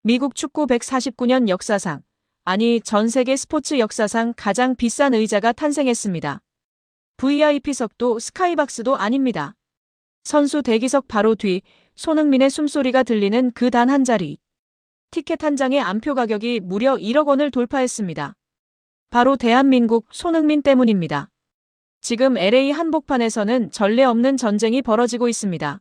미국 축구 149년 역사상, 아니 전 세계 스포츠 역사상 가장 비싼 의자가 탄생했습니다. VIP석도 스카이박스도 아닙니다. 선수 대기석 바로 뒤 손흥민의 숨소리가 들리는 그 단 한 자리. 티켓 한 장의 안표 가격이 무려 1억 원을 돌파했습니다. 바로 대한민국 손흥민 때문입니다. 지금 LA 한복판에서는 전례 없는 전쟁이 벌어지고 있습니다.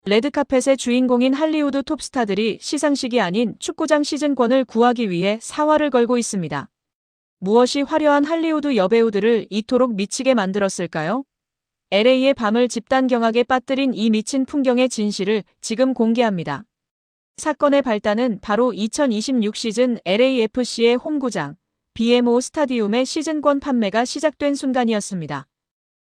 레드카펫의 주인공인 할리우드 톱스타들이 시상식이 아닌 축구장 시즌권을 구하기 위해 사활을 걸고 있습니다. 무엇이 화려한 할리우드 여배우들을 이토록 미치게 만들었을까요? LA의 밤을 집단경악에 빠뜨린 이 미친 풍경의 진실을 지금 공개합니다. 사건의 발단은 바로 2026 시즌 LAFC의 홈구장 BMO 스타디움의 시즌권 판매가 시작된 순간이었습니다.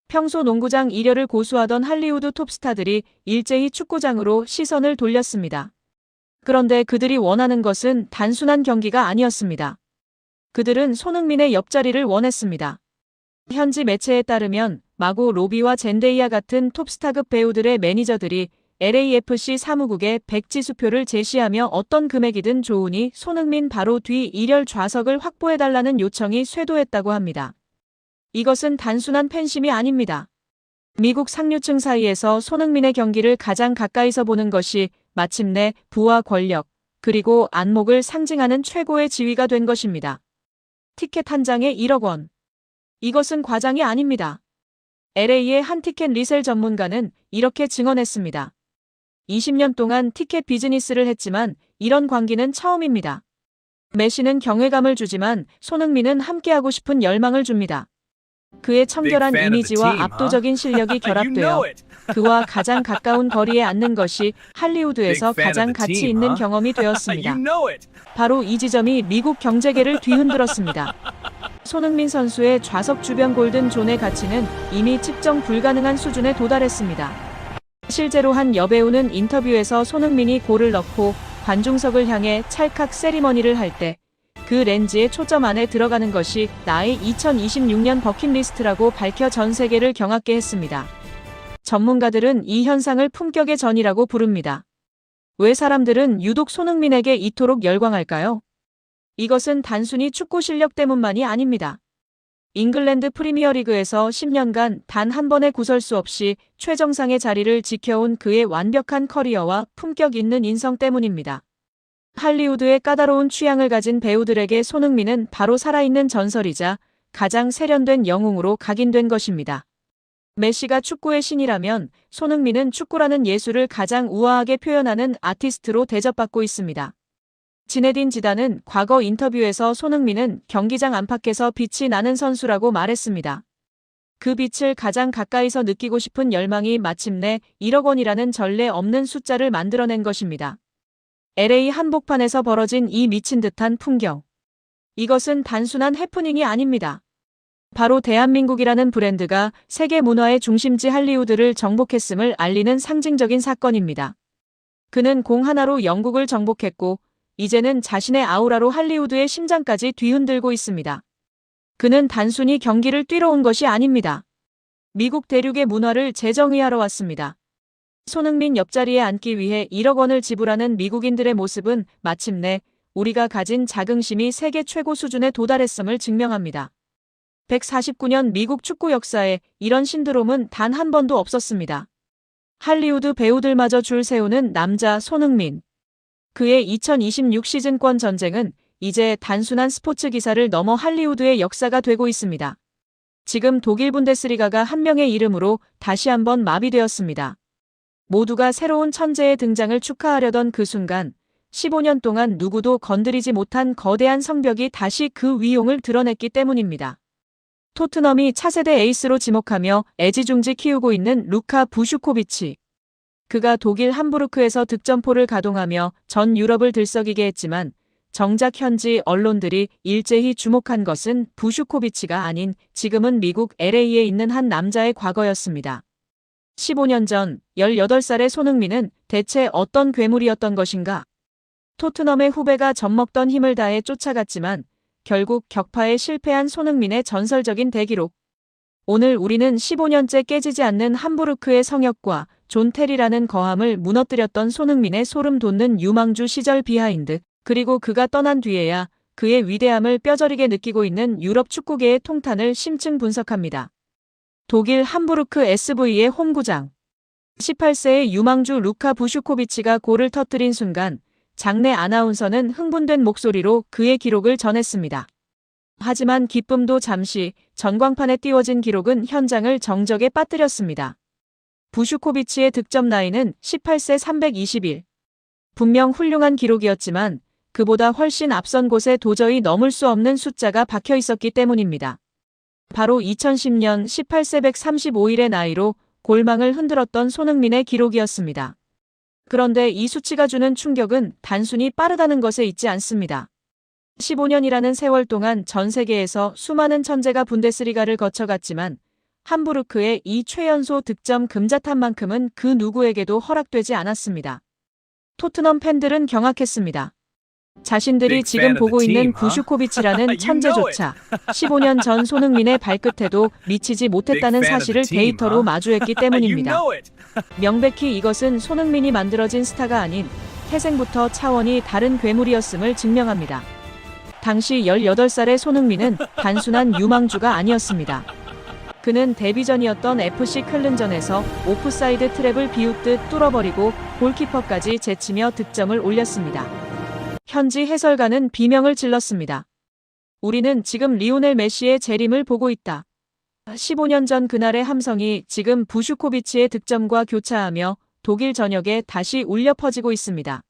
평소 농구장 일열을 고수하던 할리우드 톱스타들이 일제히 축구장으로 시선을 돌렸습니다. 그런데 그들이 원하는 것은 단순한 경기가 아니었습니다. 그들은 손흥민의 옆자리를 원했습니다. 현지 매체에 따르면 마고 로비와 젠데이아 같은 톱스타급 배우들의 매니저들이 LAFC 사무국에 백지수표를 제시하며 어떤 금액이든 좋으니 손흥민 바로 뒤 1열 좌석을 확보해달라는 요청이 쇄도했다고 합니다. 이것은 단순한 팬심이 아닙니다. 미국 상류층 사이에서 손흥민의 경기를 가장 가까이서 보는 것이 마침내 부와 권력, 그리고 안목을 상징하는 최고의 지위가 된 것입니다. 티켓 한 장에 1억 원. 이것은 과장이 아닙니다. LA의 한 티켓 리셀 전문가는 이렇게 증언했습니다. 20년 동안 티켓 비즈니스를 했지만 이런 광기는 처음입니다. 메시는 경외감을 주지만 손흥민은 함께하고 싶은 열망을 줍니다. 그의 청결한 이미지와 압도적인 실력이 결합되어 그와 가장 가까운 거리에 앉는 것이 할리우드에서 가장 가치 있는 경험이 되었습니다. 바로 이 지점이 미국 경제계를 뒤흔들었습니다. 손흥민 선수의 좌석 주변 골든 존의 가치는 이미 측정 불가능한 수준에 도달했습니다. 실제로 한 여배우는 인터뷰에서 손흥민이 골을 넣고 관중석을 향해 찰칵 세리머니를 할 때 그 렌즈의 초점 안에 들어가는 것이 나의 2026년 버킷리스트라고 밝혀 전 세계를 경악게 했습니다. 전문가들은 이 현상을 품격의 전이라고 부릅니다. 왜 사람들은 유독 손흥민에게 이토록 열광할까요? 이것은 단순히 축구 실력 때문만이 아닙니다. 잉글랜드 프리미어리그에서 10년간 단 한 번의 구설수 없이 최정상의 자리를 지켜온 그의 완벽한 커리어와 품격 있는 인성 때문입니다. 할리우드의 까다로운 취향을 가진 배우들에게 손흥민은 바로 살아있는 전설이자 가장 세련된 영웅으로 각인된 것입니다. 메시가 축구의 신이라면 손흥민은 축구라는 예술을 가장 우아하게 표현하는 아티스트로 대접받고 있습니다. 지네딘 지단은 과거 인터뷰에서 손흥민은 경기장 안팎에서 빛이 나는 선수라고 말했습니다. 그 빛을 가장 가까이서 느끼고 싶은 열망이 마침내 1억 원이라는 전례 없는 숫자를 만들어낸 것입니다. LA 한복판에서 벌어진 이 미친 듯한 풍경. 이것은 단순한 해프닝이 아닙니다. 바로 대한민국이라는 브랜드가 세계 문화의 중심지 할리우드를 정복했음을 알리는 상징적인 사건입니다. 그는 공 하나로 영국을 정복했고 이제는 자신의 아우라로 할리우드의 심장까지 뒤흔들고 있습니다. 그는 단순히 경기를 뛰러 온 것이 아닙니다. 미국 대륙의 문화를 재정의하러 왔습니다. 손흥민 옆자리에 앉기 위해 1억 원을 지불하는 미국인들의 모습은 마침내 우리가 가진 자긍심이 세계 최고 수준에 도달했음을 증명합니다. 149년 미국 축구 역사에 이런 신드롬은 단 한 번도 없었습니다. 할리우드 배우들마저 줄 세우는 남자 손흥민. 그의 2026 시즌권 전쟁은 이제 단순한 스포츠 기사를 넘어 할리우드의 역사가 되고 있습니다. 지금 독일 분데스리가가 한 명의 이름으로 다시 한번 마비되었습니다. 모두가 새로운 천재의 등장을 축하하려던 그 순간 15년 동안 누구도 건드리지 못한 거대한 성벽이 다시 그 위용을 드러냈기 때문입니다. 토트넘이 차세대 에이스로 지목하며 애지중지 키우고 있는 루카 부슈코비치. 그가 독일 함부르크에서 득점포를 가동하며 전 유럽을 들썩이게 했지만 정작 현지 언론들이 일제히 주목한 것은 부슈코비치가 아닌 지금은 미국 LA에 있는 한 남자의 과거였습니다. 15년 전 18살의 손흥민은 대체 어떤 괴물이었던 것인가? 토트넘의 후배가 젖먹던 힘을 다해 쫓아갔지만 결국 격파에 실패한 손흥민의 전설적인 대기록. 오늘 우리는 15년째 깨지지 않는 함부르크의 성역과 존 테리라는 거함을 무너뜨렸던 손흥민의 소름 돋는 유망주 시절 비하인드 그리고 그가 떠난 뒤에야 그의 위대함을 뼈저리게 느끼고 있는 유럽 축구계의 통탄을 심층 분석합니다. 독일 함부르크 SV의 홈구장. 18세의 유망주 루카 부슈코비치가 골을 터뜨린 순간 장내 아나운서는 흥분된 목소리로 그의 기록을 전했습니다. 하지만 기쁨도 잠시, 전광판에 띄워진 기록은 현장을 정적에 빠뜨렸습니다. 부슈코비치의 득점 나이는 18세 321. 분명 훌륭한 기록이었지만 그보다 훨씬 앞선 곳에 도저히 넘을 수 없는 숫자가 박혀 있었기 때문입니다. 바로 2010년 18세 135일의 나이로 골망을 흔들었던 손흥민의 기록이었습니다. 그런데 이 수치가 주는 충격은 단순히 빠르다는 것에 있지 않습니다. 15년이라는 세월 동안 전 세계에서 수많은 천재가 분데스리가를 거쳐갔지만 함부르크의 이 최연소 득점 금자탑만큼은 그 누구에게도 허락되지 않았습니다. 토트넘 팬들은 경악했습니다. 자신들이 지금 보고 있는 부슈코비치라는 천재조차 15년 전 손흥민의 발끝에도 미치지 못했다는 사실을 데이터로 마주했기 때문입니다. 명백히 이것은 손흥민이 만들어진 스타가 아닌 태생부터 차원이 다른 괴물이었음을 증명합니다. 당시 18살의 손흥민은 단순한 유망주가 아니었습니다. 그는 데뷔전이었던 FC 클른전에서 오프사이드 트랩을 비웃듯 뚫어버리고 골키퍼까지 제치며 득점을 올렸습니다. 현지 해설가는 비명을 질렀습니다. 우리는 지금 리오넬 메시의 재림을 보고 있다. 15년 전 그날의 함성이 지금 부슈코비치의 득점과 교차하며 독일 전역에 다시 울려 퍼지고 있습니다.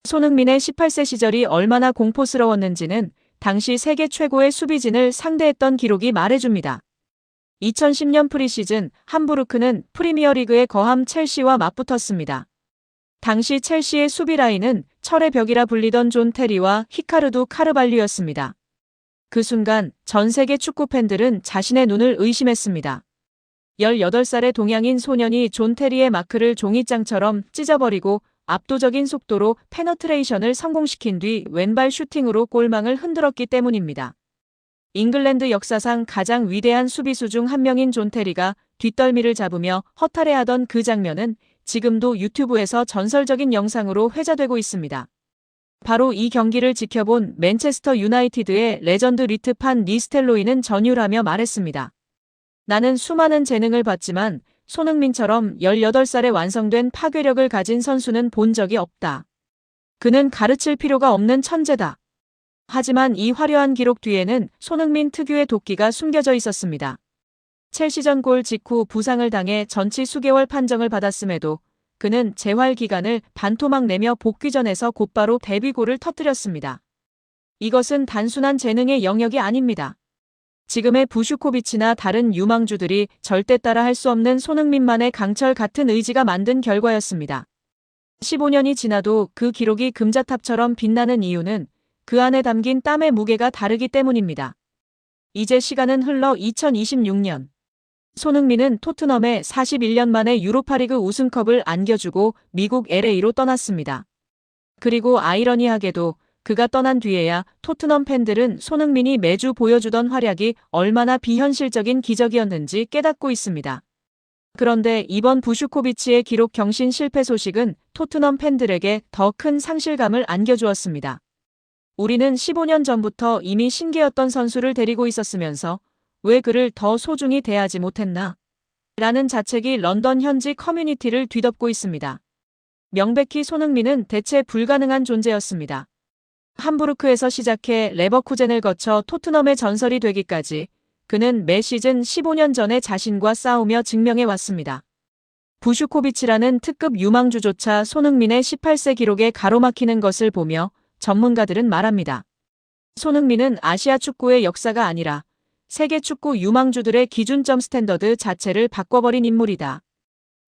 손흥민의 18세 시절이 얼마나 공포스러웠는지는 당시 세계 최고의 수비진을 상대했던 기록이 말해줍니다. 2010년 프리시즌 함부르크는 프리미어리그의 거함 첼시와 맞붙었습니다. 당시 첼시의 수비 라인은 철의 벽이라 불리던 존 테리와 히카르두 카르발류였습니다. 그 순간 전 세계 축구 팬들은 자신의 눈을 의심했습니다. 18살의 동양인 소년이 존 테리의 마크를 종이장처럼 찢어버리고 압도적인 속도로 페너트레이션을 성공시킨 뒤 왼발 슈팅으로 골망을 흔들었기 때문입니다. 잉글랜드 역사상 가장 위대한 수비수 중 한 명인 존 테리가 뒷덜미를 잡으며 허탈해하던 그 장면은 지금도 유튜브에서 전설적인 영상으로 회자되고 있습니다. 바로 이 경기를 지켜본 맨체스터 유나이티드의 레전드 리트 판 니스텔로이는 전율하며 말했습니다. 나는 수많은 재능을 봤지만 손흥민처럼 18살에 완성된 파괴력을 가진 선수는 본 적이 없다. 그는 가르칠 필요가 없는 천재다. 하지만 이 화려한 기록 뒤에는 손흥민 특유의 도끼가 숨겨져 있었습니다. 첼시전 골 직후 부상을 당해 전치 수개월 판정을 받았음에도 그는 재활 기간을 반토막 내며 복귀전에서 곧바로 데뷔골을 터뜨렸습니다. 이것은 단순한 재능의 영역이 아닙니다. 지금의 부슈코비치나 다른 유망주들이 절대 따라 할 수 없는 손흥민만의 강철 같은 의지가 만든 결과였습니다. 15년이 지나도 그 기록이 금자탑처럼 빛나는 이유는 그 안에 담긴 땀의 무게가 다르기 때문입니다. 이제 시간은 흘러 2026년. 손흥민은 토트넘에 41년 만에 유로파리그 우승컵을 안겨주고 미국 LA로 떠났습니다. 그리고 아이러니하게도 그가 떠난 뒤에야 토트넘 팬들은 손흥민이 매주 보여주던 활약이 얼마나 비현실적인 기적이었는지 깨닫고 있습니다. 그런데 이번 부슈코비치의 기록 경신 실패 소식은 토트넘 팬들에게 더 큰 상실감을 안겨주었습니다. 우리는 15년 전부터 이미 신기했던 선수를 데리고 있었으면서 왜 그를 더 소중히 대하지 못했나? 라는 자책이 런던 현지 커뮤니티를 뒤덮고 있습니다. 명백히 손흥민은 대체 불가능한 존재였습니다. 함부르크에서 시작해 레버쿠젠을 거쳐 토트넘의 전설이 되기까지 그는 매 시즌 15년 전의 자신과 싸우며 증명해왔습니다. 부슈코비치라는 특급 유망주조차 손흥민의 18세 기록에 가로막히는 것을 보며 전문가들은 말합니다. 손흥민은 아시아 축구의 역사가 아니라 세계 축구 유망주들의 기준점 스탠더드 자체를 바꿔버린 인물이다.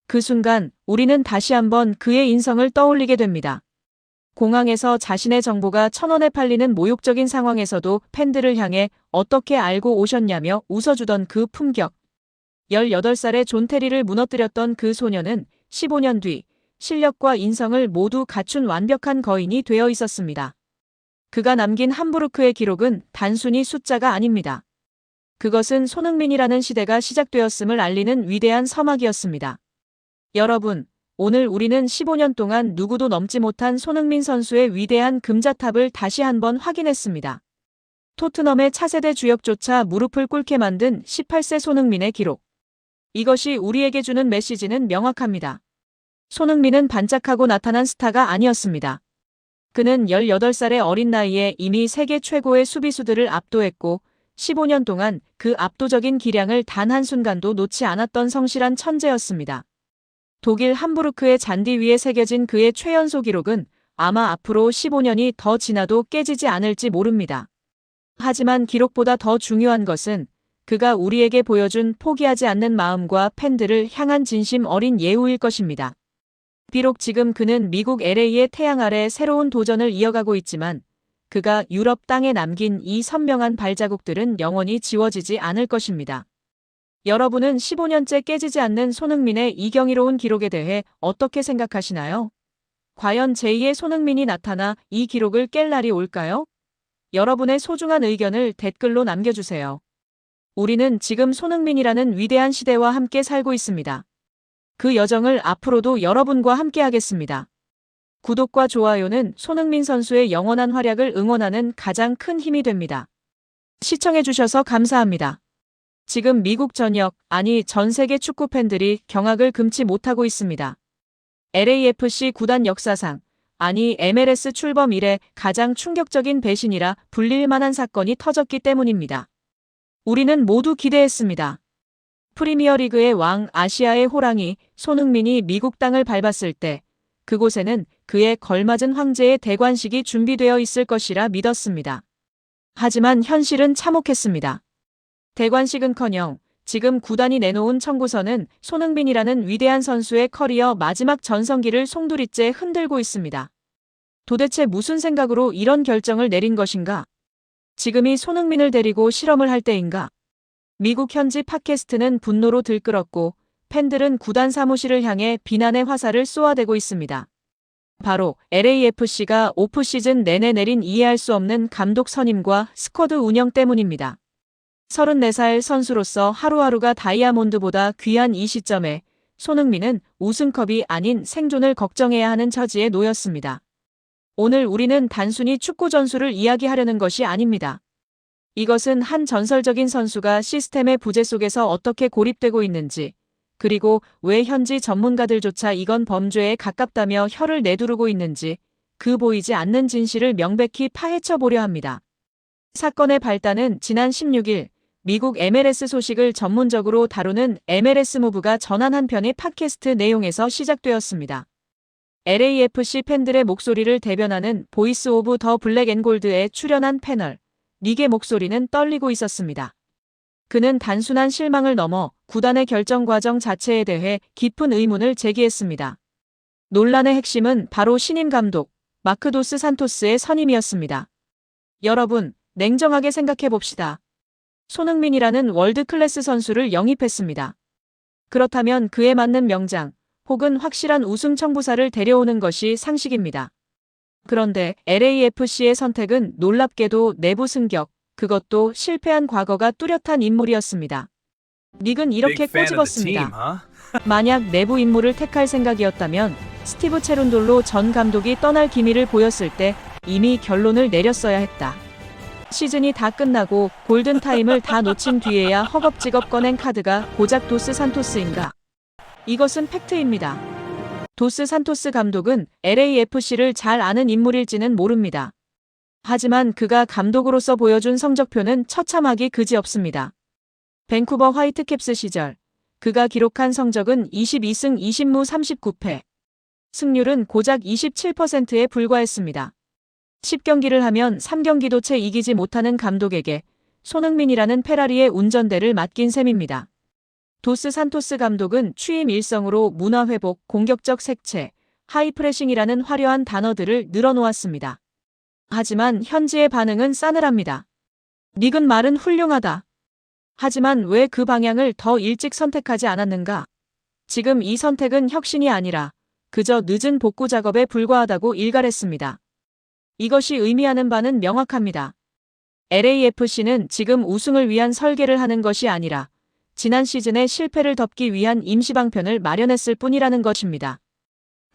그 순간 우리는 다시 한번 그의 인성을 떠올리게 됩니다. 공항에서 자신의 정보가 1,000원에 팔리는 모욕적인 상황에서도 팬들을 향해 어떻게 알고 오셨냐며 웃어주던 그 품격. 18살의 존 테리를 무너뜨렸던 그 소녀는 15년 뒤 실력과 인성을 모두 갖춘 완벽한 거인이 되어 있었습니다. 그가 남긴 함부르크의 기록은 단순히 숫자가 아닙니다. 그것은 손흥민이라는 시대가 시작되었음을 알리는 위대한 서막이었습니다. 여러분, 오늘 우리는 15년 동안 누구도 넘지 못한 손흥민 선수의 위대한 금자탑을 다시 한번 확인했습니다. 토트넘의 차세대 주역조차 무릎을 꿇게 만든 18세 손흥민의 기록. 이것이 우리에게 주는 메시지는 명확합니다. 손흥민은 반짝하고 나타난 스타가 아니었습니다. 그는 18살의 어린 나이에 이미 세계 최고의 수비수들을 압도했고 15년 동안 그 압도적인 기량을 단 한순간도 놓지 않았던 성실한 천재였습니다. 독일 함부르크의 잔디 위에 새겨진 그의 최연소 기록은 아마 앞으로 15년이 더 지나도 깨지지 않을지 모릅니다. 하지만 기록보다 더 중요한 것은 그가 우리에게 보여준 포기하지 않는 마음과 팬들을 향한 진심 어린 예우일 것입니다. 비록 지금 그는 미국 LA의 태양 아래 새로운 도전을 이어가고 있지만 그가 유럽 땅에 남긴 이 선명한 발자국들은 영원히 지워지지 않을 것입니다. 여러분은 15년째 깨지지 않는 손흥민의 이 경이로운 기록에 대해 어떻게 생각하시나요? 과연 제2의 손흥민이 나타나 이 기록을 깰 날이 올까요? 여러분의 소중한 의견을 댓글로 남겨주세요. 우리는 지금 손흥민이라는 위대한 시대와 함께 살고 있습니다. 그 여정을 앞으로도 여러분과 함께 하겠습니다. 구독과 좋아요는 손흥민 선수의 영원한 활약을 응원하는 가장 큰 힘이 됩니다. 시청해주셔서 감사합니다. 지금 미국 전역, 아니 전 세계 축구 팬들이 경악을 금치 못하고 있습니다. LAFC 구단 역사상, 아니 MLS 출범 이래 가장 충격적인 배신이라 불릴 만한 사건이 터졌기 때문입니다. 우리는 모두 기대했습니다. 프리미어리그의 왕, 아시아의 호랑이 손흥민이 미국 땅을 밟았을 때 그곳에는 그에 걸맞은 황제의 대관식이 준비되어 있을 것이라 믿었습니다. 하지만 현실은 참혹했습니다. 대관식은커녕 지금 구단이 내놓은 청구서는 손흥민이라는 위대한 선수의 커리어 마지막 전성기를 송두리째 흔들고 있습니다. 도대체 무슨 생각으로 이런 결정을 내린 것인가? 지금이 손흥민을 데리고 실험을 할 때인가? 미국 현지 팟캐스트는 분노로 들끓었고 팬들은 구단 사무실을 향해 비난의 화살을 쏘아대고 있습니다. 바로 LAFC가 오프시즌 내내 내린 이해할 수 없는 감독 선임과 스쿼드 운영 때문입니다. 34살 선수로서 하루하루가 다이아몬드보다 귀한 이 시점에 손흥민은 우승컵이 아닌 생존을 걱정해야 하는 처지에 놓였습니다. 오늘 우리는 단순히 축구 전술을 이야기하려는 것이 아닙니다. 이것은 한 전설적인 선수가 시스템의 부재 속에서 어떻게 고립되고 있는지, 그리고 왜 현지 전문가들조차 이건 범죄에 가깝다며 혀를 내두르고 있는지 그 보이지 않는 진실을 명백히 파헤쳐 보려 합니다. 사건의 발단은 지난 16일 미국 MLS 소식을 전문적으로 다루는 MLS 무브가 전한 한 편의 팟캐스트 내용에서 시작되었습니다. LAFC 팬들의 목소리를 대변하는 보이스 오브 더 블랙 앤 골드에 출연한 패널 닉의 목소리는 떨리고 있었습니다. 그는 단순한 실망을 넘어 구단의 결정 과정 자체에 대해 깊은 의문을 제기했습니다. 논란의 핵심은 바로 신임 감독 마크 도스 산토스의 선임이었습니다. 여러분, 냉정하게 생각해 봅시다. 손흥민이라는 월드 클래스 선수를 영입했습니다. 그렇다면 그에 맞는 명장 혹은 확실한 우승 청부사를 데려오는 것이 상식입니다. 그런데 LAFC의 선택은 놀랍게도 내부 승격, 그것도 실패한 과거가 뚜렷한 인물이었습니다. 닉은 이렇게 꼬집었습니다. 만약 내부 인물을 택할 생각이었다면 스티브 체룬돌로 전 감독이 떠날 기미를 보였을 때 이미 결론을 내렸어야 했다. 시즌이 다 끝나고 골든타임을 다 놓친 뒤에야 허겁지겁 꺼낸 카드가 고작 도스 산토스인가? 이것은 팩트입니다. 도스 산토스 감독은 LAFC를 잘 아는 인물일지는 모릅니다. 하지만 그가 감독으로서 보여준 성적표는 처참하기 그지없습니다. 밴쿠버 화이트캡스 시절 그가 기록한 성적은 22승 20무 39패. 승률은 고작 27%에 불과했습니다. 10경기를 하면 3경기도 채 이기지 못하는 감독에게 손흥민이라는 페라리의 운전대를 맡긴 셈입니다. 도스 산토스 감독은 취임 일성으로 문화회복, 공격적 색채, 하이프레싱이라는 화려한 단어들을 늘어놓았습니다. 하지만 현지의 반응은 싸늘합니다. 닉은 말은 훌륭하다. 하지만 왜 그 방향을 더 일찍 선택하지 않았는가? 지금 이 선택은 혁신이 아니라 그저 늦은 복구 작업에 불과하다고 일갈했습니다. 이것이 의미하는 바는 명확합니다. LAFC는 지금 우승을 위한 설계를 하는 것이 아니라 지난 시즌의 실패를 덮기 위한 임시 방편을 마련했을 뿐이라는 것입니다.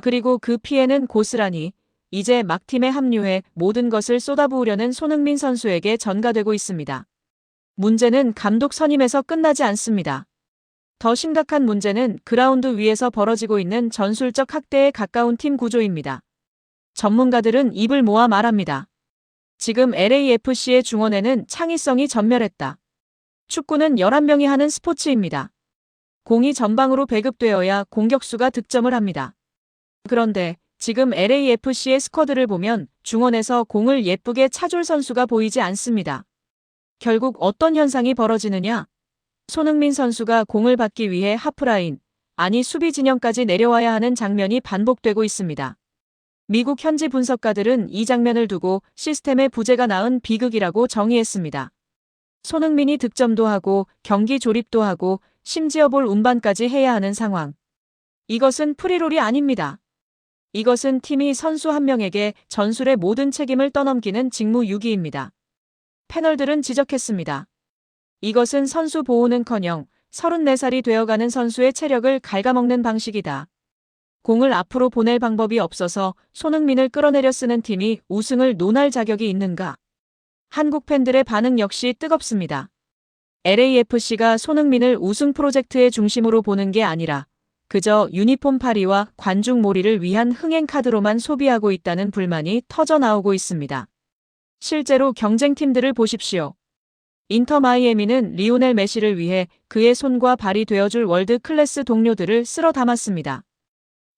그리고 그 피해는 고스란히 이제 막 팀에 합류해 모든 것을 쏟아부으려는 손흥민 선수에게 전가되고 있습니다. 문제는 감독 선임에서 끝나지 않습니다. 더 심각한 문제는 그라운드 위에서 벌어지고 있는 전술적 학대에 가까운 팀 구조입니다. 전문가들은 입을 모아 말합니다. 지금 LAFC의 중원에는 창의성이 전멸했다. 축구는 11명이 하는 스포츠입니다. 공이 전방으로 배급되어야 공격수가 득점을 합니다. 그런데 지금 LAFC의 스쿼드를 보면 중원에서 공을 예쁘게 차줄 선수가 보이지 않습니다. 결국 어떤 현상이 벌어지느냐? 손흥민 선수가 공을 받기 위해 하프라인, 아니 수비 진영까지 내려와야 하는 장면이 반복되고 있습니다. 미국 현지 분석가들은 이 장면을 두고 시스템의 부재가 낳은 비극이라고 정의했습니다. 손흥민이 득점도 하고 경기 조립도 하고 심지어 볼 운반까지 해야 하는 상황. 이것은 프리롤이 아닙니다. 이것은 팀이 선수 한 명에게 전술의 모든 책임을 떠넘기는 직무유기입니다. 패널들은 지적했습니다. 이것은 선수 보호는커녕 34살이 되어가는 선수의 체력을 갉아먹는 방식이다. 공을 앞으로 보낼 방법이 없어서 손흥민을 끌어내려 쓰는 팀이 우승을 논할 자격이 있는가? 한국 팬들의 반응 역시 뜨겁습니다. LAFC가 손흥민을 우승 프로젝트의 중심으로 보는 게 아니라 그저 유니폼 파리와 관중 몰이를 위한 흥행 카드로만 소비하고 있다는 불만이 터져나오고 있습니다. 실제로 경쟁팀들을 보십시오. 인터 마이애미는 리오넬 메시를 위해 그의 손과 발이 되어줄 월드 클래스 동료들을 쓸어 담았습니다.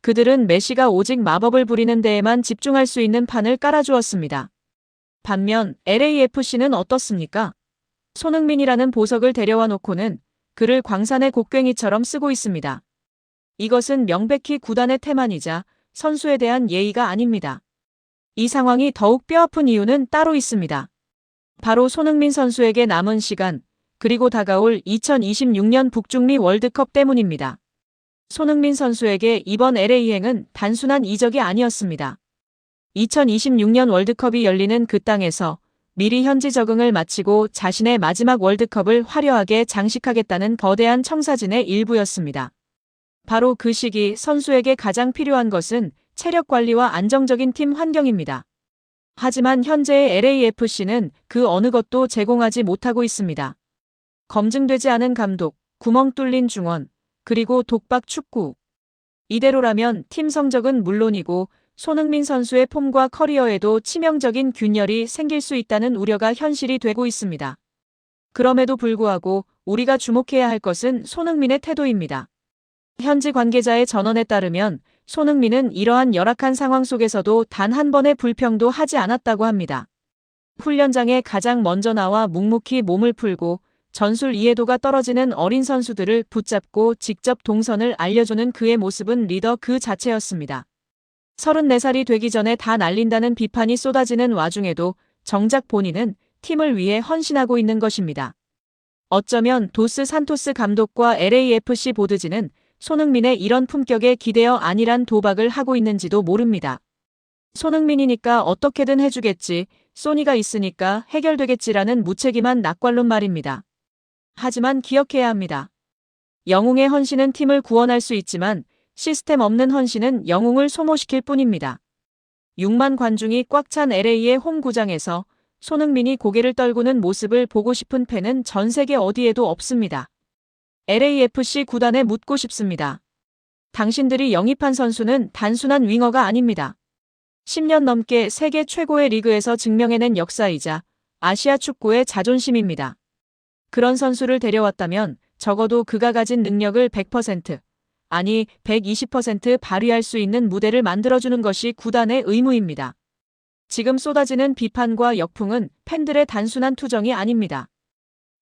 그들은 메시가 오직 마법을 부리는 데에만 집중할 수 있는 판을 깔아주었습니다. 반면 LAFC는 어떻습니까? 손흥민이라는 보석을 데려와 놓고는 그를 광산의 곡괭이처럼 쓰고 있습니다. 이것은 명백히 구단의 태만이자 선수에 대한 예의가 아닙니다. 이 상황이 더욱 뼈아픈 이유는 따로 있습니다. 바로 손흥민 선수에게 남은 시간, 그리고 다가올 2026년 북중미 월드컵 때문입니다. 손흥민 선수에게 이번 LA행은 단순한 이적이 아니었습니다. 2026년 월드컵이 열리는 그 땅에서 미리 현지 적응을 마치고 자신의 마지막 월드컵을 화려하게 장식하겠다는 거대한 청사진의 일부였습니다. 바로 그 시기 선수에게 가장 필요한 것은 체력 관리와 안정적인 팀 환경입니다. 하지만 현재의 LAFC는 그 어느 것도 제공하지 못하고 있습니다. 검증되지 않은 감독, 구멍 뚫린 중원, 그리고 독박 축구. 이대로라면 팀 성적은 물론이고 손흥민 선수의 폼과 커리어에도 치명적인 균열이 생길 수 있다는 우려가 현실이 되고 있습니다. 그럼에도 불구하고 우리가 주목해야 할 것은 손흥민의 태도입니다. 현지 관계자의 전언에 따르면 손흥민은 이러한 열악한 상황 속에서도 단 한 번의 불평도 하지 않았다고 합니다. 훈련장에 가장 먼저 나와 묵묵히 몸을 풀고 전술 이해도가 떨어지는 어린 선수들을 붙잡고 직접 동선을 알려주는 그의 모습은 리더 그 자체였습니다. 34살이 되기 전에 다 날린다는 비판이 쏟아지는 와중에도 정작 본인은 팀을 위해 헌신하고 있는 것입니다. 어쩌면 도스 산토스 감독과 LAFC 보드진은 손흥민의 이런 품격에 기대어 안일한 도박을 하고 있는지도 모릅니다. 손흥민이니까 어떻게든 해주겠지, 소니가 있으니까 해결되겠지라는 무책임한 낙관론 말입니다. 하지만 기억해야 합니다. 영웅의 헌신은 팀을 구원할 수 있지만 시스템 없는 헌신은 영웅을 소모시킬 뿐입니다. 6만 관중이 꽉 찬 LA의 홈구장에서 손흥민이 고개를 떨구는 모습을 보고 싶은 팬은 전 세계 어디에도 없습니다. LAFC 구단에 묻고 싶습니다. 당신들이 영입한 선수는 단순한 윙어가 아닙니다. 10년 넘게 세계 최고의 리그에서 증명해낸 역사이자 아시아 축구의 자존심입니다. 그런 선수를 데려왔다면 적어도 그가 가진 능력을 100%, 아니 120% 발휘할 수 있는 무대를 만들어주는 것이 구단의 의무입니다. 지금 쏟아지는 비판과 역풍은 팬들의 단순한 투정이 아닙니다.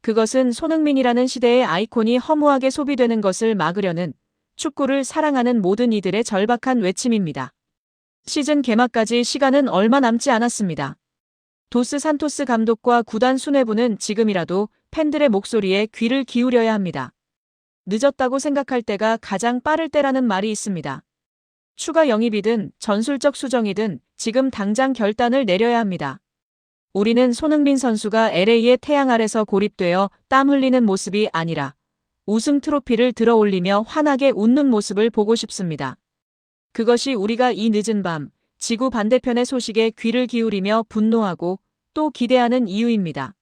그것은 손흥민이라는 시대의 아이콘이 허무하게 소비되는 것을 막으려는 축구를 사랑하는 모든 이들의 절박한 외침입니다. 시즌 개막까지 시간은 얼마 남지 않았습니다. 도스 산토스 감독과 구단 수뇌부는 지금이라도 팬들의 목소리에 귀를 기울여야 합니다. 늦었다고 생각할 때가 가장 빠를 때라는 말이 있습니다. 추가 영입이든 전술적 수정이든 지금 당장 결단을 내려야 합니다. 우리는 손흥민 선수가 LA의 태양 아래서 고립되어 땀 흘리는 모습이 아니라 우승 트로피를 들어올리며 환하게 웃는 모습을 보고 싶습니다. 그것이 우리가 이 늦은 밤 지구 반대편의 소식에 귀를 기울이며 분노하고 또 기대하는 이유입니다.